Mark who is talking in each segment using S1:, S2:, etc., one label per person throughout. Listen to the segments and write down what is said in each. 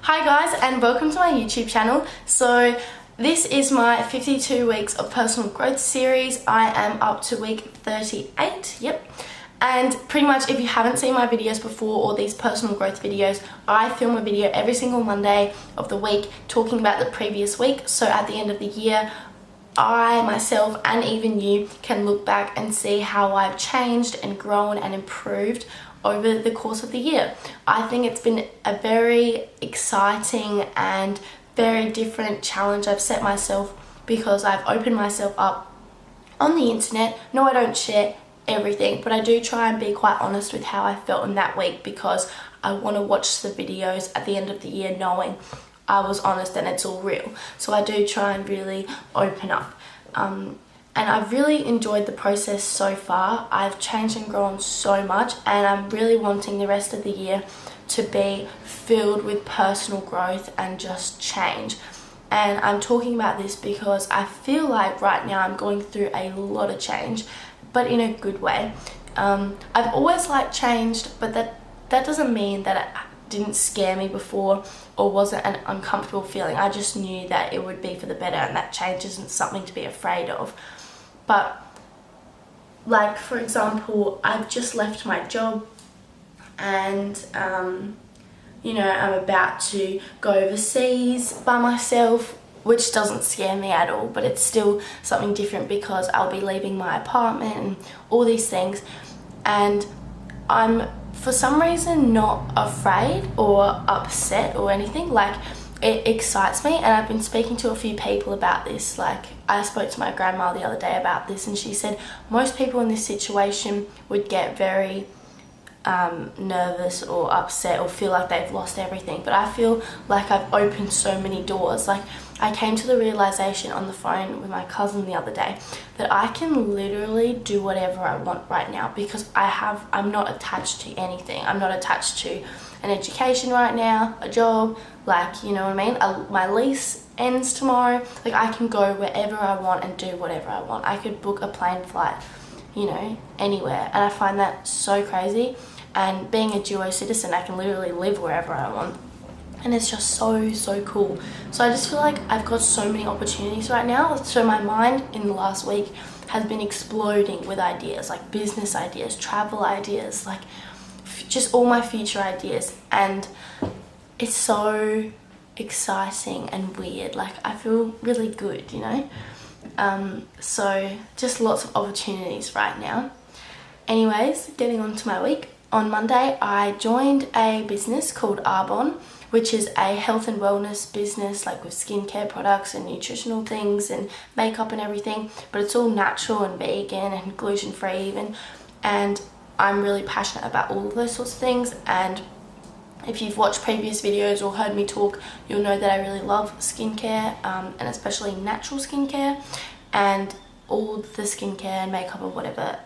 S1: Hi guys, and welcome to my YouTube channel. So this is my 52 weeks of personal growth series. I am up to week 38, yep. And pretty much if you haven't seen my videos before, or these personal growth videos, I film a video every single Monday of the week talking about the previous week. So at the end of the year, I, myself, and even you can look back and see how I've changed and grown and improved over the course of the year. I think it's been a very exciting and very different challenge I've set myself, because I've opened myself up on the internet. No, I don't share everything, but I do try and be quite honest with how I felt in that week, because I want to watch the videos at the end of the year knowing I was honest and it's all real. So I do try and really open up. And I've really enjoyed the process so far. I've changed and grown so much, and I'm really wanting the rest of the year to be filled with personal growth and just change. And I'm talking about this because I feel like right now I'm going through a lot of change, but in a good way. I've always liked change, but that doesn't mean that it didn't scare me before or wasn't an uncomfortable feeling. I just knew that it would be for the better, and that change isn't something to be afraid of. But like, for example, I've just left my job, and you know, I'm about to go overseas by myself, which doesn't scare me at all, but it's still something different because I'll be leaving my apartment and all these things. And I'm for some reason not afraid or upset or anything. Like, it excites me, and I've been speaking to a few people about this. Like, I spoke to my grandma the other day about this, and she said most people in this situation would get very nervous or upset or feel like they've lost everything, but I feel like I've opened so many doors. Like, I came to the realization on the phone with my cousin the other day that I can literally do whatever I want right now, because I'm not attached to anything. I'm not attached to an education right now, a job, like, you know what I mean? My lease ends tomorrow. Like, I can go wherever I want and do whatever I want. I could book a plane flight, you know, anywhere, and I find that so crazy. And being a duo citizen, I can literally live wherever I want, and it's just so cool. So I just feel like I've got so many opportunities right now. So my mind in the last week has been exploding with ideas, like business ideas, travel ideas, like just all my future ideas, and it's so exciting and weird. Like, I feel really good, you know. So just lots of opportunities right now. Anyways, getting on to my week. On Monday, I joined a business called Arbonne, which is a health and wellness business, like with skincare products and nutritional things and makeup and everything, but it's all natural and vegan and gluten-free even. And I'm really passionate about all of those sorts of things. And if you've watched previous videos or heard me talk, you'll know that I really love skincare, and especially natural skincare, and all the skincare and makeup or whatever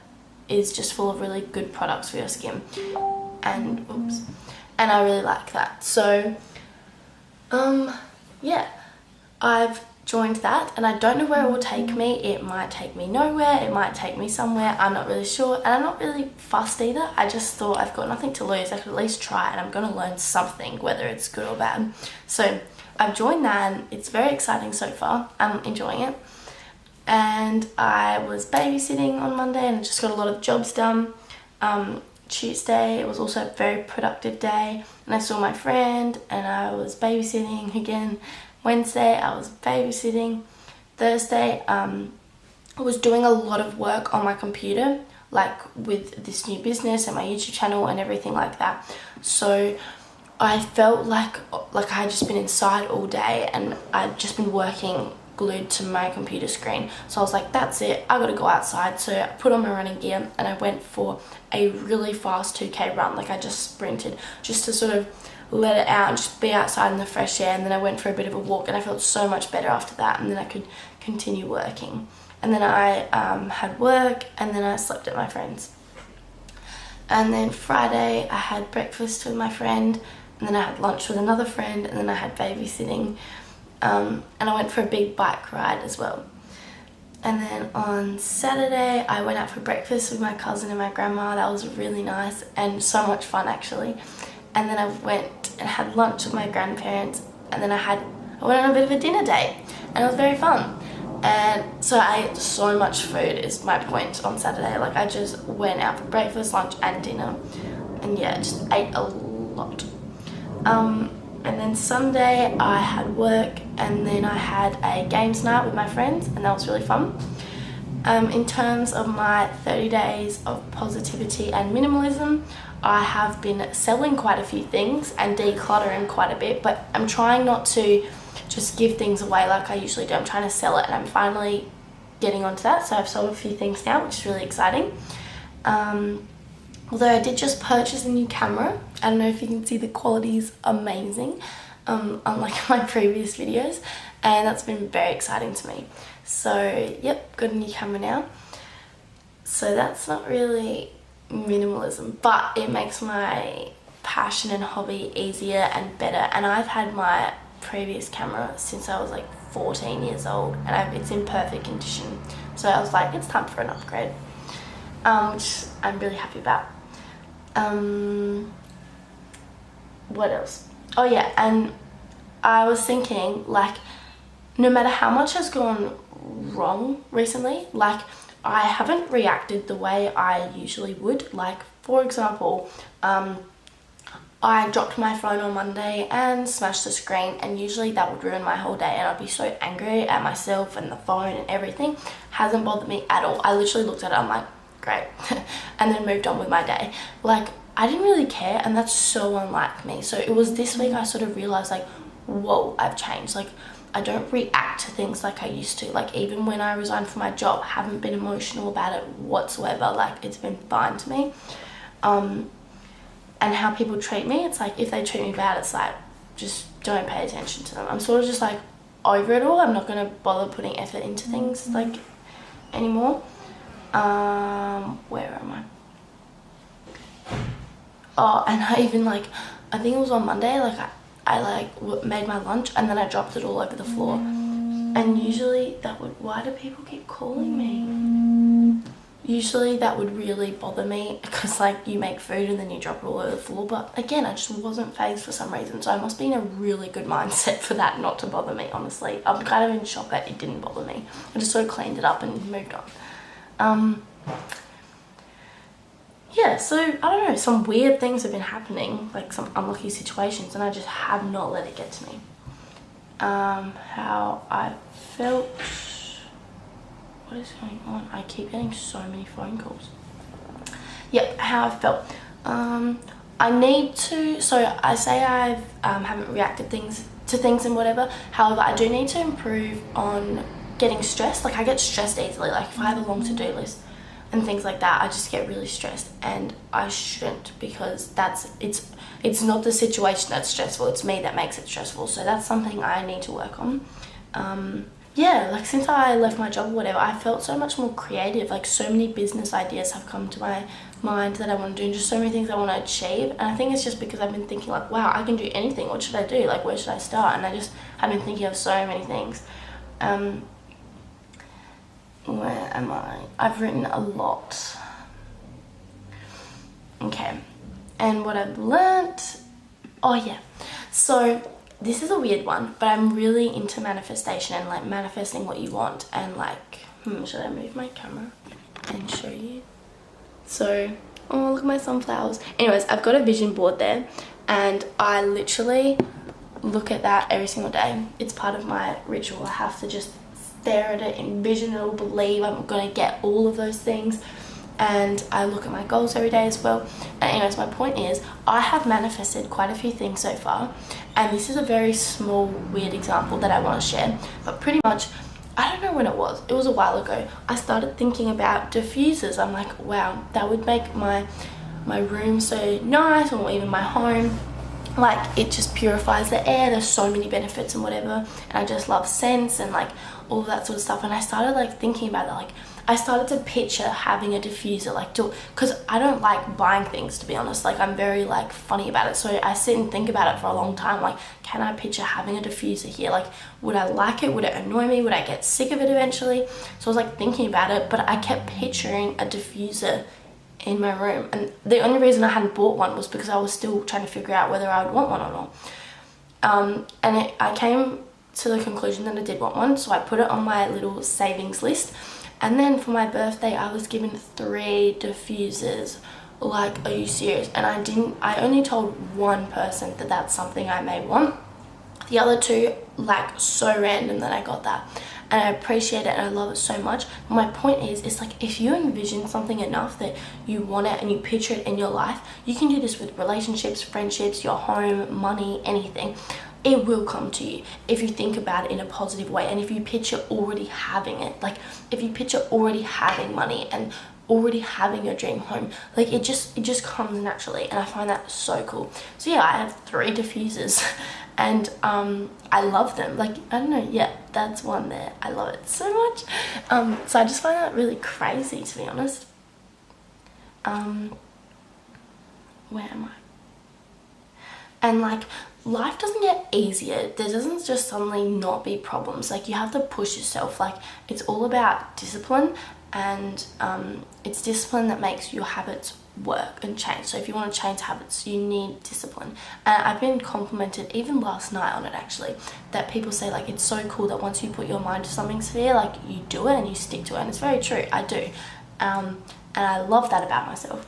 S1: is just full of really good products for your skin, and I really like that. So yeah, I've joined that, and I don't know where it will take me. It might take me nowhere, it might take me somewhere, I'm not really sure, and I'm not really fussed either. I just thought I've got nothing to lose, I could at least try, and I'm going to learn something, whether it's good or bad. So I've joined that, and it's very exciting so far. I'm enjoying it. And I was babysitting on Monday, and I just got a lot of jobs done. Tuesday, it was also a very productive day, and I saw my friend, and I was babysitting again. Wednesday, I was babysitting. Thursday, I was doing a lot of work on my computer, like with this new business and my YouTube channel and everything like that. So I felt like I had just been inside all day, and I'd just been working glued to my computer screen. So I was like, that's it, I gotta go outside. So I put on my running gear, and I went for a really fast 2k run. Like, I just sprinted just to sort of let it out and just be outside in the fresh air. And then I went for a bit of a walk, and I felt so much better after that, and then I could continue working. And then I had work, and then I slept at my friend's. And then Friday I had breakfast with my friend, and then I had lunch with another friend, and then I had babysitting. And I went for a big bike ride as well. And then on Saturday I went out for breakfast with my cousin and my grandma. That was really nice and so much fun actually. and then I went and had lunch with my grandparents, and then I went on a bit of a dinner date, and it was very fun. And so I ate so much food is my point on Saturday. Like I just went out for breakfast, lunch and dinner, and yeah, just ate a lot. And then Sunday I had work, and then I had a games night with my friends, and that was really fun. In terms of my 30 days of positivity and minimalism, I have been selling quite a few things and decluttering quite a bit, but I'm trying not to just give things away like I usually do. I'm trying to sell it, and I'm finally getting onto that. So I've sold a few things now, which is really exciting. Although I did just purchase a new camera. I don't know if you can see the quality is amazing, unlike my previous videos, and that's been very exciting to me. So yep, got a new camera now. So that's not really minimalism, but it makes my passion and hobby easier and better. And I've had my previous camera since I was like 14 years old, and it's in perfect condition. So I was like, it's time for an upgrade, which I'm really happy about. What else? Oh yeah, and I was thinking, like, no matter how much has gone wrong recently, like I haven't reacted the way I usually would. Like, for example, I dropped my phone on Monday and smashed the screen, and usually that would ruin my whole day, and I'd be so angry at myself and the phone and everything. Hasn't bothered me at all. I literally looked at it, I'm like, great, and then moved on with my day. Like, I didn't really care, and that's so unlike me. So it was this week I sort of realized, like, whoa, I've changed. Like, I don't react to things like I used to. Like, even when I resigned from my job, I haven't been emotional about it whatsoever. Like, it's been fine to me. And how people treat me, it's like, if they treat me bad, it's like, just don't pay attention to them. I'm sort of just like over it all. I'm not going to bother putting effort into things like anymore. Where am I? Oh, and I even like, I think it was on Monday, like I like made my lunch and then I dropped it all over the floor. And usually that would, why do people keep calling me? Usually that would really bother me, because like you make food and then you drop it all over the floor. But again, I just wasn't fazed for some reason. So I must be in a really good mindset for that not to bother me, honestly. I'm kind of in shock that it didn't bother me. I just sort of cleaned it up and moved on. Yeah, so I don't know, some weird things have been happening, like some unlucky situations, and I just have not let it get to me. How I felt. What is going on? I keep getting so many phone calls. Yep, how I felt. I need to, so I say I haven't reacted to things and whatever. However, I do need to improve on getting stressed. Like, I get stressed easily. Like, if I have a long to-do list and things like that, I just get really stressed, and I shouldn't, because it's not the situation that's stressful, it's me that makes it stressful. So that's something I need to work on. Yeah, like since I left my job or whatever, I felt so much more creative. Like, so many business ideas have come to my mind that I want to do, and just so many things I want to achieve. And I think it's just because I've been thinking like, wow, I can do anything. What should I do? Like, where should I start? And I've been thinking of so many things. Where am I? I've written a lot. Okay. And what I've learnt, oh yeah. So this is a weird one, but I'm really into manifestation and like manifesting what you want, and like, should I move my camera and show you? So, oh, look at my sunflowers. Anyways, I've got a vision board there, and I literally look at that every single day. It's part of my ritual. I have to just stare at it, envision it all, believe I'm gonna get all of those things. And I look at my goals every day as well. And anyways, my point is, I have manifested quite a few things so far, and this is a very small, weird example that I want to share. But pretty much, I don't know when it was a while ago, I started thinking about diffusers. I'm like, wow, that would make my room so nice, or even my home. Like, it just purifies the air. There's so many benefits and whatever, and I just love scents and like all that sort of stuff. And I started like thinking about it. Like, I started to picture having a diffuser, like, because I don't like buying things, to be honest. Like, I'm very like funny about it, so I sit and think about it for a long time. Like, can I picture having a diffuser here? Like, would I like it? Would it annoy me? Would I get sick of it eventually? So I was like thinking about it, but I kept picturing a diffuser in my room, and the only reason I hadn't bought one was because I was still trying to figure out whether I would want one or not. I came to the conclusion that I did want one, so I put it on my little savings list. And then for my birthday I was given 3 diffusers. Like, are you serious? And I only told one person that that's something I may want. The other 2, like, so random that I got that, and I appreciate it and I love it so much. My point is, it's like, if you envision something enough that you want it and you picture it in your life, you can do this with relationships, friendships, your home, money, anything. It will come to you if you think about it in a positive way, and if you picture already having it. Like, if you picture already having money and already having your dream home, like, it just comes naturally, and I find that so cool. So yeah, I have 3 diffusers and I love them. Like, I don't know, yeah, that's one there. I love it so much. So I just find that really crazy, to be honest. Where am I? And like, life doesn't get easier. There doesn't just suddenly not be problems. Like, you have to push yourself. Like, it's all about discipline, and it's discipline that makes your habits work and change. So if you want to change habits, you need discipline. And I've been complimented even last night on it, actually, that people say, like, it's so cool that once you put your mind to something, Sophia, like, you do it and you stick to it. And it's very true, I do. And I love that about myself.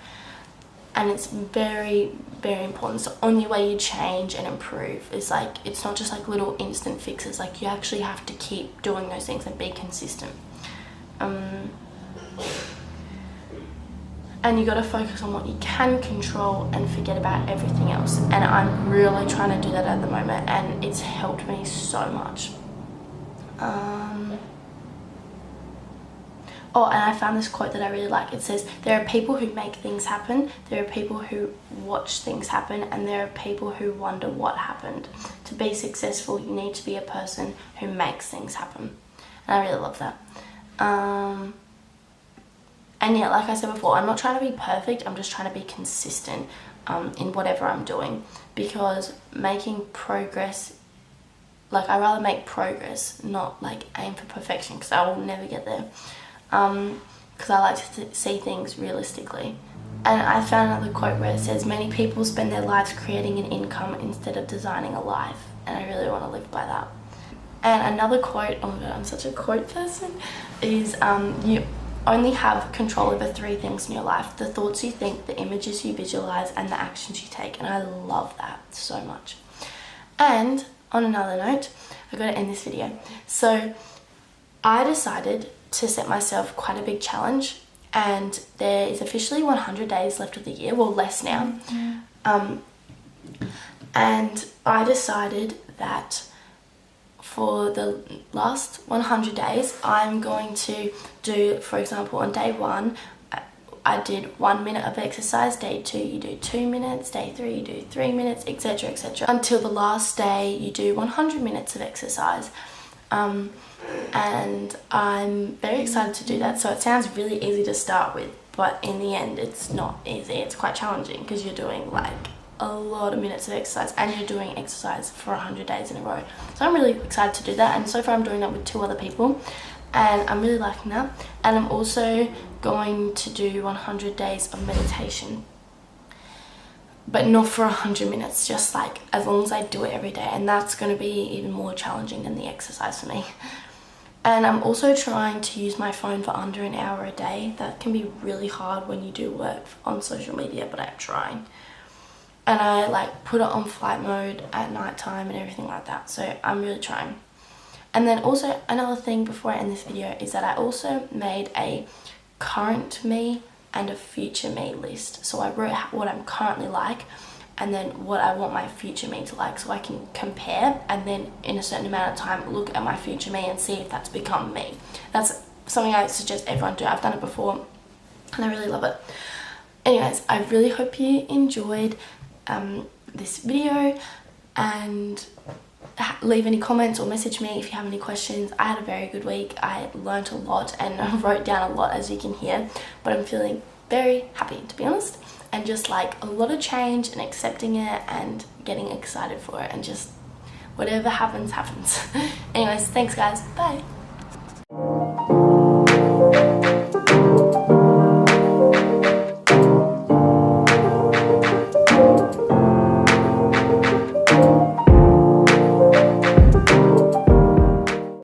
S1: And it's very, very important. It's the only way you change and improve. Is like, it's not just like little instant fixes. Like, you actually have to keep doing those things and be consistent. And you got to focus on what you can control and forget about everything else. And I'm really trying to do that at the moment, and it's helped me so much. Oh, and I found this quote that I really like. It says, there are people who make things happen, there are people who watch things happen, and there are people who wonder what happened. To be successful, you need to be a person who makes things happen. And I really love that. And yeah, like I said before, I'm not trying to be perfect, I'm just trying to be consistent in whatever I'm doing. Because making progress, like, I'd rather make progress, not like aim for perfection, because I will never get there. Because I like to see things realistically. And I found another quote where it says, many people spend their lives creating an income instead of designing a life. And I really want to live by that. And another quote, oh my god, I'm such a quote person, is you only have control over 3 things in your life: the thoughts you think, the images you visualize, and the actions you take. And I love that so much. And on another note, I've got to end this video. So I decided to set myself quite a big challenge, and there is officially 100 days left of the year, well, less now. And I decided that for the last 100 days I'm going to do, for example, on day 1 I did 1 minute of exercise, day 2 you do 2 minutes, day 3 you do 3 minutes, etc, etc, until the last day you do 100 minutes of exercise. And I'm very excited to do that. So it sounds really easy to start with, but in the end it's not easy. It's quite challenging because you're doing like a lot of minutes of exercise, and you're doing exercise for 100 days in a row. So I'm really excited to do that, and so far I'm doing that with 2 other people, and I'm really liking that. And I'm also going to do 100 days of meditation, but not for 100 minutes, just like as long as I do it every day, and that's going to be even more challenging than the exercise for me. And I'm also trying to use my phone for under an hour a day. That can be really hard when you do work on social media, but I'm trying. And I like put it on flight mode at night time and everything like that, so I'm really trying. And then also another thing before I end this video is that I also made a current me and a future me list. So I wrote what I'm currently like, and then what I want my future me to like, so I can compare, and then in a certain amount of time look at my future me and see if that's become me. That's something I suggest everyone do. I've done it before and I really love it. Anyways, I really hope you enjoyed this video, and leave any comments or message me if you have any questions. I had a very good week. I learnt a lot and I wrote down a lot, as you can hear, but I'm feeling very happy, to be honest, and just like a lot of change and accepting it and getting excited for it, and just whatever happens, happens. Anyways, thanks guys, bye.